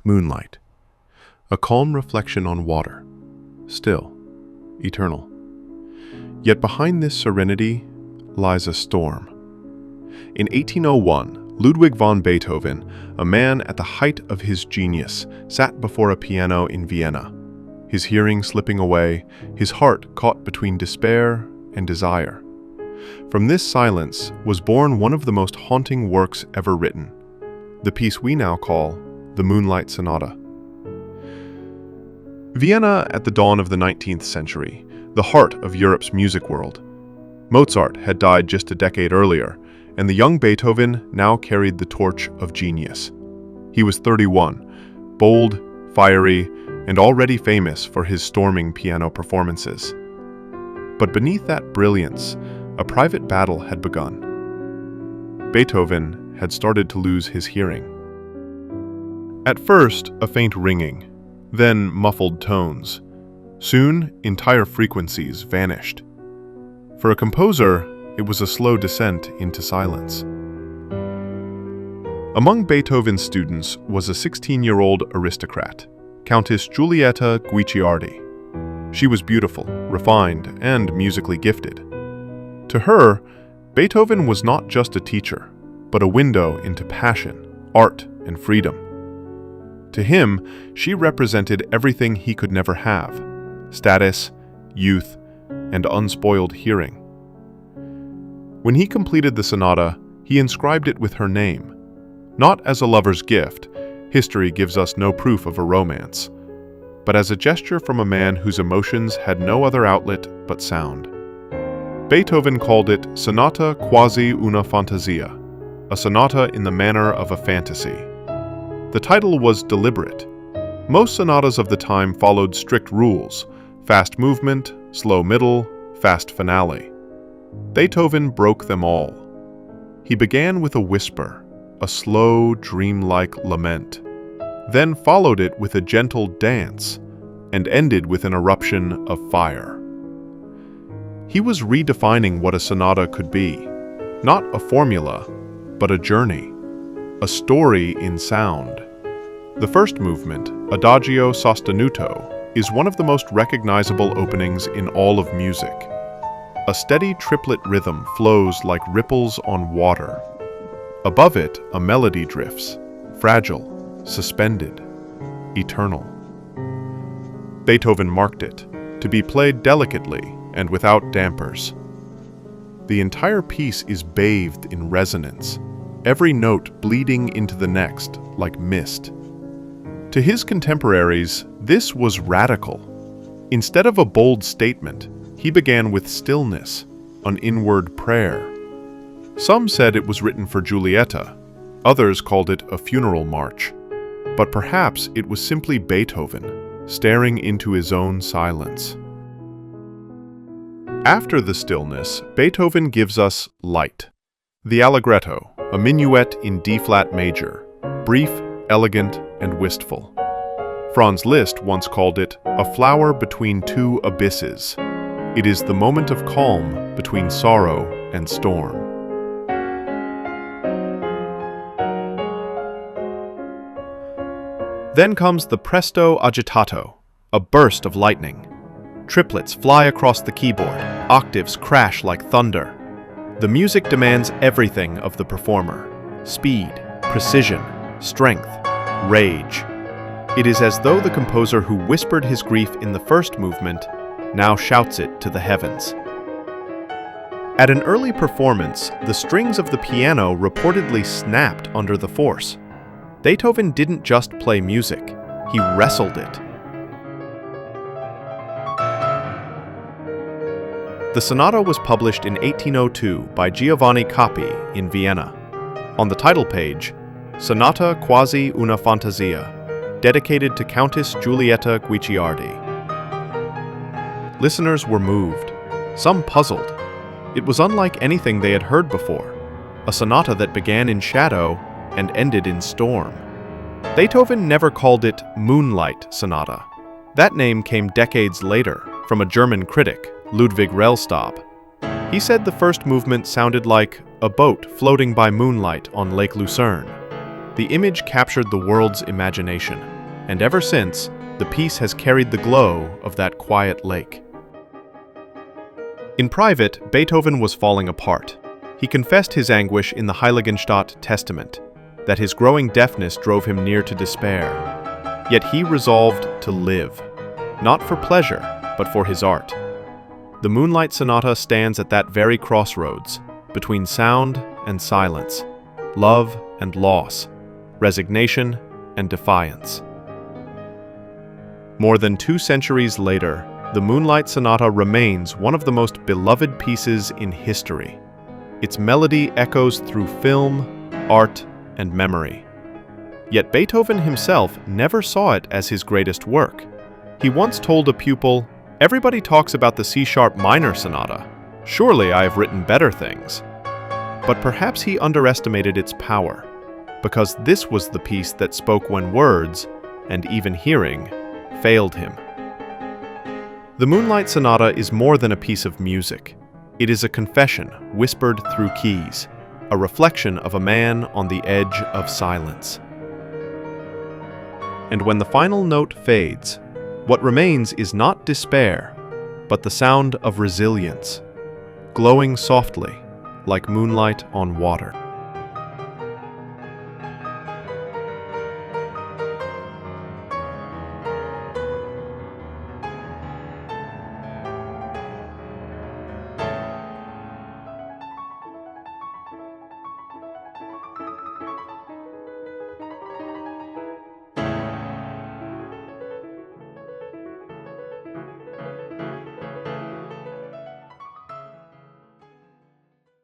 Moonlight, a calm reflection on water, still, eternal. Yet behind this serenity lies a storm. In 1801, Ludwig van Beethoven, a man at the height of his genius, sat before a piano in Vienna, his hearing slipping away, his heart caught between despair and desire. From this silence was born one of the most haunting works ever written, the piece we now call the Moonlight Sonata. Vienna at the dawn of the 19th century, the heart of Europe's music world. Mozart had died just a decade earlier, and the young Beethoven now carried the torch of genius. He was 31, bold, fiery, and already famous for his storming piano performances. But beneath that brilliance, a private battle had begun. Beethoven had started to lose his hearing. At first, a faint ringing, then muffled tones. Soon, entire frequencies vanished. For a composer, it was a slow descent into silence. Among Beethoven's students was a 16-year-old aristocrat, Countess Giulietta Guicciardi. She was beautiful, refined, and musically gifted. To her, Beethoven was not just a teacher, but a window into passion, art, and freedom. To him, she represented everything he could never have: status, youth, and unspoiled hearing. When he completed the sonata, he inscribed it with her name. Not as a lover's gift, history gives us no proof of a romance, but as a gesture from a man whose emotions had no other outlet but sound. Beethoven called it Sonata quasi una fantasia, a sonata in the manner of a fantasy. The title was deliberate. Most sonatas of the time followed strict rules: fast movement, slow middle, fast finale. Beethoven broke them all. He began with a whisper, a slow, dreamlike lament, then followed it with a gentle dance, and ended with an eruption of fire. He was redefining what a sonata could be, not a formula, but a journey, a story in sound. The first movement, Adagio sostenuto, is one of the most recognizable openings in all of music. A steady triplet rhythm flows like ripples on water. Above it, a melody drifts, fragile, suspended, eternal. Beethoven marked it, to be played delicately and without dampers. The entire piece is bathed in resonance, every note bleeding into the next like mist. To his contemporaries, this was radical. Instead of a bold statement, he began with stillness, an inward prayer. Some said it was written for Giulietta, others called it a funeral march. But perhaps it was simply Beethoven, staring into his own silence. After the stillness, Beethoven gives us light. The Allegretto, a minuet in D-flat major, brief, elegant, and wistful. Franz Liszt once called it a flower between two abysses. It is the moment of calm between sorrow and storm. Then comes the presto agitato, a burst of lightning. Triplets fly across the keyboard, octaves crash like thunder. The music demands everything of the performer: speed, precision, strength, rage. It is as though the composer who whispered his grief in the first movement now shouts it to the heavens. At an early performance, the strings of the piano reportedly snapped under the force. Beethoven didn't just play music, he wrestled it. The sonata was published in 1802 by Giovanni Capi in Vienna. On the title page, Sonata quasi una fantasia, dedicated to Countess Giulietta Guicciardi. Listeners were moved, some puzzled. It was unlike anything they had heard before, a sonata that began in shadow and ended in storm. Beethoven never called it Moonlight Sonata. That name came decades later from a German critic, Ludwig Rellstab. He said the first movement sounded like a boat floating by moonlight on Lake Lucerne. The image captured the world's imagination, and ever since, the piece has carried the glow of that quiet lake. In private, Beethoven was falling apart. He confessed his anguish in the Heiligenstadt Testament, that his growing deafness drove him near to despair. Yet he resolved to live, not for pleasure, but for his art. The Moonlight Sonata stands at that very crossroads, between sound and silence, love and loss, resignation and defiance. More than 2 centuries later, the Moonlight Sonata remains one of the most beloved pieces in history. Its melody echoes through film, art, and memory. Yet Beethoven himself never saw it as his greatest work. He once told a pupil, "Everybody talks about the C-sharp minor sonata. Surely I have written better things." But perhaps he underestimated its power, because this was the piece that spoke when words, and even hearing, failed him. The Moonlight Sonata is more than a piece of music. It is a confession whispered through keys, a reflection of a man on the edge of silence. And when the final note fades, what remains is not despair, but the sound of resilience, glowing softly like moonlight on water.